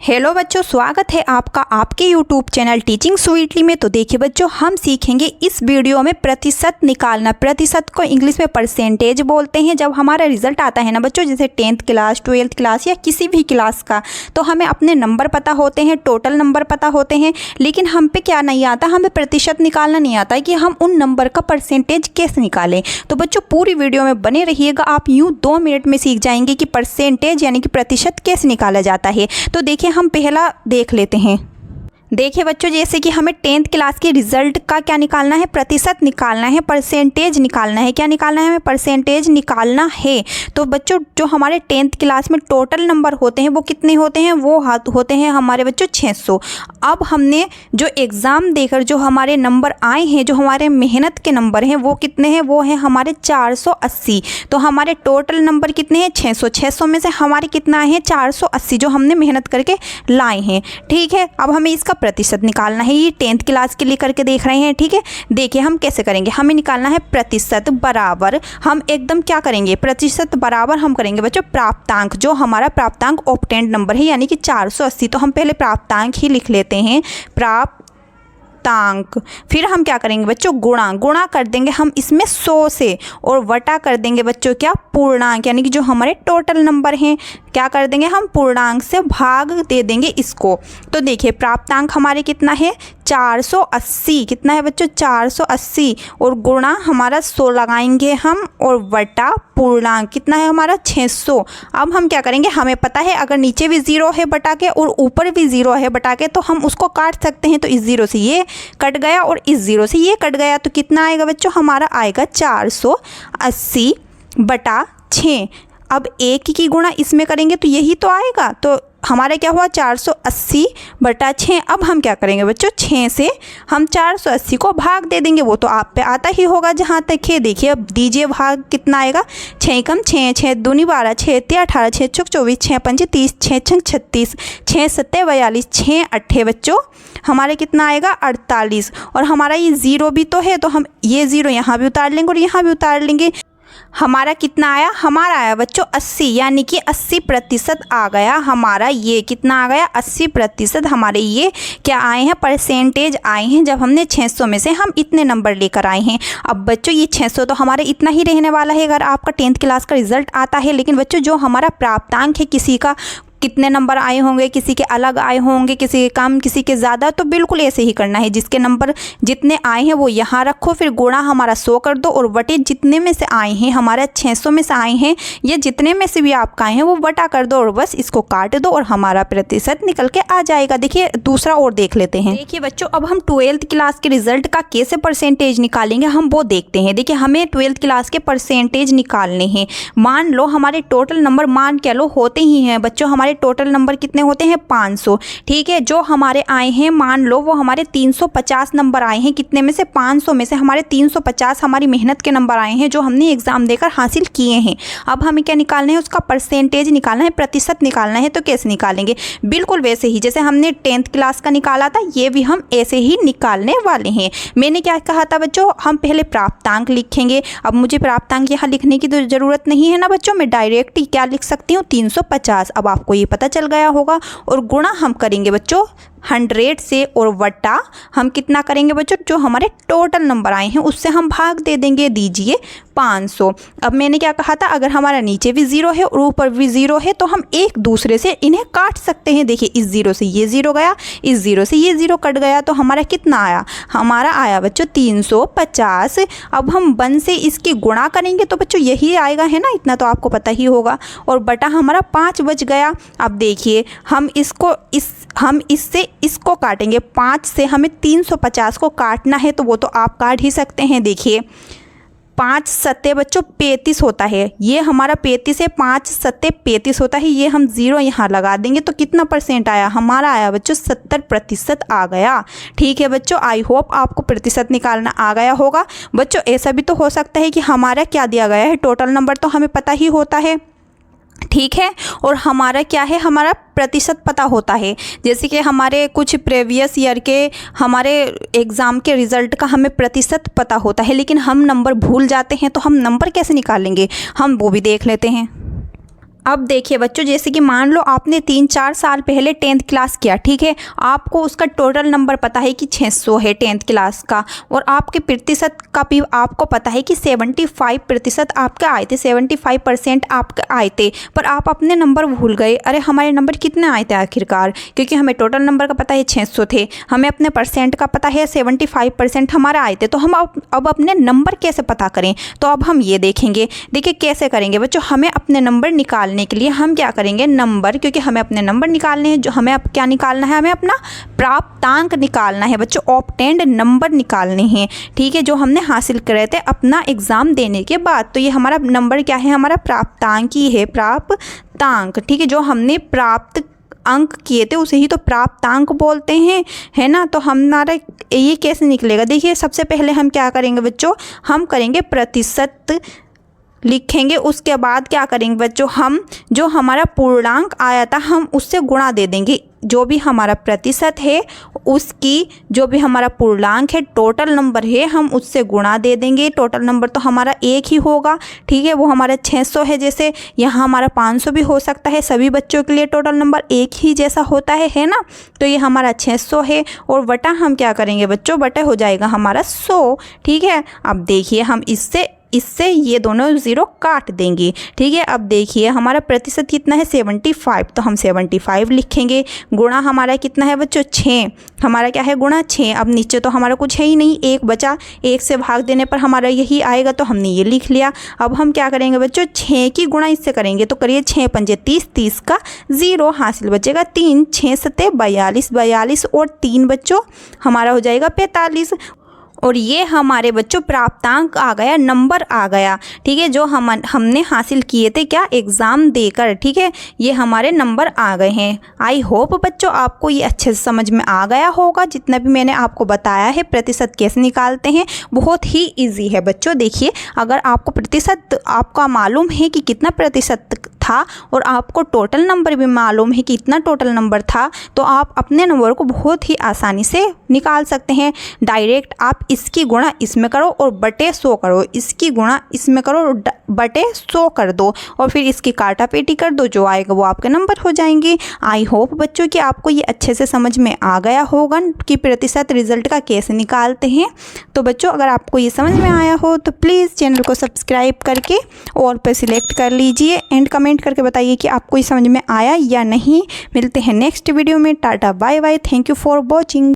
Hello बच्चों, स्वागत है आपका आपके यूट्यूब चैनल टीचिंग स्वीटली में। तो देखिए बच्चों, हम सीखेंगे इस वीडियो में प्रतिशत निकालना। प्रतिशत को इंग्लिश में परसेंटेज बोलते हैं। जब हमारा रिजल्ट आता है ना बच्चों, जैसे 10th क्लास, 12th क्लास या किसी भी क्लास का, तो हमें अपने नंबर पता होते हैं, टोटल नंबर पता होते हैं, लेकिन हम पे क्या नहीं आता, हमें प्रतिशत निकालना नहीं आता है कि हम उन नंबर का परसेंटेज कैसे निकालें। तो बच्चों पूरी वीडियो में बने रहिएगा, आप यूँ 2 मिनट में सीख जाएंगे कि परसेंटेज यानी कि प्रतिशत कैसे निकाला जाता है। तो देखिए हम पहला देख लेते हैं। देखिए बच्चों, जैसे कि हमें 10th क्लास के रिजल्ट का क्या निकालना है, प्रतिशत निकालना है, परसेंटेज निकालना है। क्या निकालना है हमें? परसेंटेज निकालना है। तो बच्चों जो हमारे 10th क्लास में टोटल नंबर होते हैं वो कितने होते हैं? वो होते हैं हमारे बच्चों 600। अब हमने जो एग्ज़ाम देकर जो हमारे नंबर आए हैं, जो हमारे मेहनत के नंबर हैं, वो कितने हैं? वो हैं हमारे 480। तो हमारे टोटल नंबर कितने हैं? 600। 600 में से हमारे कितना आए हैं? 480, जो हमने मेहनत करके लाए हैं। ठीक है, अब हमें इसका प्रतिशत निकालना है। ये 10th क्लास के लिए करके देख रहे हैं। ठीक है, देखिए हम कैसे करेंगे। हमें निकालना है प्रतिशत बराबर, हम एकदम क्या करेंगे, प्रतिशत बराबर हम करेंगे बच्चों प्राप्तांक। जो हमारा प्राप्तांक ऑब्टेन्ड नंबर है यानी कि 480, तो हम पहले प्राप्तांक ही लिख लेते हैं, प्राप्तांक। फिर हम क्या करेंगे बच्चों? गुणा। गुणा कर देंगे हम इसमें 100 से, और वटा कर देंगे बच्चों क्या? पूर्णांक, यानी कि जो हमारे टोटल नंबर हैं, क्या कर देंगे हम? पूर्णांक से भाग दे देंगे इसको। तो देखिए प्राप्तांक हमारे कितना है? 480। कितना है बच्चों? 480, और गुणा हमारा 100 लगाएंगे हम, और वटा पूर्णांक कितना है हमारा? 600। अब हम क्या करेंगे, हमें पता है अगर नीचे भी 0 है बटा के और ऊपर भी 0 है बटा के, तो हम उसको काट सकते हैं। तो इस 0 से ये कट गया और इस 0 से ये कट गया, तो कितना आएगा बच्चों? हमारा आएगा 480 बटा 6। अब 1 की गुणा इसमें करेंगे तो यही तो आएगा। तो हमारा क्या हुआ? 480 बटा 6। अब हम क्या करेंगे बच्चों? 6 से हम 480 को भाग दे देंगे। वो तो आप पे आता ही होगा जहाँ तक है। देखिए अब दीजिए भाग, कितना आएगा? 6 कम 6, 6 दूनी 12, 6 तिया 18, 6 चौक 24, 6 पंजे 30, 6 छंग 36, 6 सत्ते 42, 6 अट्ठे बच्चों हमारे कितना आएगा? 48। और हमारा ये 0 भी तो है, तो हम ये 0 यहाँ भी उतार लेंगे और यहाँ भी उतार लेंगे। हमारा कितना आया? हमारा आया बच्चों 80, यानी कि 80% आ गया हमारा। ये कितना आ गया? 80% हमारे ये क्या आए हैं? परसेंटेज आए हैं। जब हमने 600 में से हम इतने नंबर लेकर आए हैं। अब बच्चों ये 600 तो हमारे इतना ही रहने वाला है अगर आपका 10th क्लास का रिजल्ट आता है। लेकिन बच्चों जो हमारा प्राप्तांक है, किसी का कितने नंबर आए होंगे, किसी के अलग आए होंगे, किसी के कम, किसी के ज़्यादा, तो बिल्कुल ऐसे ही करना है। जिसके नंबर जितने आए हैं वो यहाँ रखो, फिर गुणा हमारा 100 कर दो, और वटे जितने में से आए हैं, हमारा 600 में से आए हैं, ये जितने में से भी आपका आए हैं वो वटा कर दो, और बस इसको काट दो, और हमारा प्रतिशत निकल के आ जाएगा। देखिए दूसरा और देख लेते हैं। देखिए बच्चों, अब हम 12th क्लास के रिजल्ट का कैसे परसेंटेज निकालेंगे हम वो देखते हैं। देखिए हमें 12th क्लास के परसेंटेज निकालने हैं। मान लो हमारे टोटल नंबर, मान क्या लो होते ही हैं बच्चों, हमारे टोटल नंबर कितने होते हैं? 500। ठीक है, जो हमारे आए हैं मान लो वो हमारे 350 नंबर आए हैं। कितने में से? 500 में से हमारे 350 हमारी मेहनत के नंबर आए हैं, जो हमने एग्जाम देकर हासिल किए हैं। अब हमें क्या निकालना है? उसका परसेंटेज निकालना है, प्रतिशत निकालना है। तो कैसे निकालेंगे? बिल्कुल वैसे ही जैसे हमने 10th क्लास का निकाला था, ये भी हम ऐसे ही निकालने वाले हैं। मैंने क्या कहा था बच्चों? हम पहले प्राप्तांक लिखेंगे। अब मुझे प्राप्तांक यहाँ लिखने की तो ज़रूरत नहीं है ना बच्चों, मैं डायरेक्ट ही क्या लिख सकती हूँ? 350। अब आपको ये पता चल गया होगा। और गुणा हम करेंगे बच्चों 100 से, और वटा हम कितना करेंगे बच्चों? जो हमारे टोटल नंबर आए हैं उससे हम भाग दे देंगे। दीजिए 500। अब मैंने क्या कहा था? अगर हमारा नीचे भी 0 है और ऊपर भी 0 है, तो हम एक दूसरे से इन्हें काट सकते हैं। देखिए इस 0 से ये 0 गया, इस 0 से ये 0 कट गया, तो हमारा कितना आया? हमारा आया बच्चों 350। अब हम 1 से इसकी गुणा करेंगे तो बच्चों यही आएगा, है ना? इतना तो आपको पता ही होगा। और बटा हमारा 5 बच गया। अब देखिए हम इससे इसको काटेंगे। 5 से हमें 350 को काटना है, तो वो तो आप काट ही सकते हैं। देखिए 5 सत्ते बच्चों 35 होता है। ये हमारा 35 है, 5 सत्ते 35 होता है। ये हम 0 यहाँ लगा देंगे, तो कितना परसेंट आया? हमारा आया बच्चों 70% आ गया। ठीक है बच्चों, आई होप आपको प्रतिशत निकालना आ गया होगा। बच्चों ऐसा भी तो हो सकता है कि हमारा क्या दिया गया है, टोटल नंबर तो हमें पता ही होता है। ठीक है, और हमारा क्या है? हमारा प्रतिशत पता होता है। जैसे कि हमारे कुछ प्रीवियस ईयर के हमारे एग्ज़ाम के रिज़ल्ट का हमें प्रतिशत पता होता है, लेकिन हम नंबर भूल जाते हैं। तो हम नंबर कैसे निकालेंगे हम वो भी देख लेते हैं। अब देखिए बच्चों, जैसे कि मान लो आपने 3-4 साल पहले 10th क्लास किया, ठीक है। आपको उसका टोटल नंबर पता है कि 600 है 10th क्लास का, और आपके प्रतिशत का भी आपको पता है कि 75% आपके आए थे, 75% आपके आए थे। पर आप अपने नंबर भूल गए। अरे हमारे नंबर कितने आए थे आखिरकार, क्योंकि हमें टोटल नंबर का पता है 600 थे, हमें अपने परसेंट का पता है 75% हमारा आए थे। तो हम अब अपने नंबर कैसे पता करें, तो अब हम ये देखेंगे। देखिए कैसे करेंगे बच्चों, हमें अपने नंबर निकालने के लिए हम क्या करेंगे, नंबर, क्योंकि हमें अपने नंबर निकालने हैं। जो हमें अब क्या निकालना है, हमें अपना प्राप्तांक निकालना है बच्चों, ऑब्टेन्ड नंबर निकालने हैं, ठीक है, जो हमने हासिल करे थे अपना एग्जाम देने के बाद। तो ये हमारा नंबर क्या है, हमारा प्राप्तांक ही है, प्राप्तांक, ठीक है। जो हमने प्राप्त अंक किए थे उसे ही तो प्राप्तांक बोलते हैं, है ना। तो हमारा ये कैसे निकलेगा, देखिए सबसे पहले हम क्या करेंगे बच्चों, हम करेंगे प्रतिशत लिखेंगे। उसके बाद क्या करेंगे बच्चों, हम जो हमारा पूर्णांक आया था हम उससे गुणा दे देंगे। जो भी हमारा प्रतिशत है उसकी, जो भी हमारा पूर्णांक है, टोटल नंबर है, हम उससे गुणा दे देंगे। टोटल नंबर तो हमारा एक ही होगा, ठीक है, वो हमारा 600 है। जैसे यहाँ हमारा 500 भी हो सकता है, सभी बच्चों के लिए टोटल नंबर एक ही जैसा होता है ना। तो ये हमारा 600 है, और बटा हम क्या करेंगे बच्चों, बटा हो जाएगा हमारा 100, ठीक है। अब देखिए हम इससे ये दोनों ज़ीरो काट देंगे, ठीक है। अब देखिए हमारा प्रतिशत कितना है, 75, तो हम 75 लिखेंगे। गुणा हमारा कितना है बच्चों, 6, हमारा क्या है, गुणा 6। अब नीचे तो हमारा कुछ है ही नहीं, 1 बचा, 1 से भाग देने पर हमारा यही आएगा, तो हमने ये लिख लिया। अब हम क्या करेंगे बच्चों, 6 की गुणा इससे करेंगे, तो करिए 6 पंजे 30, 30 का 0 हासिल बचेगा 3, 6 सत्ते 42, 42 और 3 बच्चों हमारा हो जाएगा 45। और ये हमारे बच्चों प्राप्तांक आ गया, नंबर आ गया, ठीक है, जो हमने हासिल किए थे क्या, एग्ज़ाम देकर, ठीक है। ये हमारे नंबर आ गए हैं। आई होप बच्चों आपको ये अच्छे से समझ में आ गया होगा। जितना भी मैंने आपको बताया है प्रतिशत कैसे निकालते हैं, बहुत ही इजी है बच्चों। देखिए अगर आपको प्रतिशत आपका मालूम है कि कितना प्रतिशत था, और आपको टोटल नंबर भी मालूम है कि इतना टोटल नंबर था, तो आप अपने नंबर को बहुत ही आसानी से निकाल सकते हैं। डायरेक्ट आप इसकी गुणा इसमें करो और बटे 100 करो, इसकी गुणा इसमें करो और बटे 100 कर दो, और फिर इसकी काटा पेटी कर दो, जो आएगा वो आपके नंबर हो जाएंगे। आई होप बच्चों कि आपको ये अच्छे से समझ में आ गया होगा कि प्रतिशत रिजल्ट का कैसे निकालते हैं। तो बच्चों अगर आपको ये समझ में आया हो तो प्लीज़ चैनल को सब्सक्राइब करके और पे सिलेक्ट कर लीजिए, एंड कमेंट करके बताइए कि आपको ये समझ में आया या नहीं। मिलते हैं नेक्स्ट वीडियो में। Tata bye bye, thank you for watching.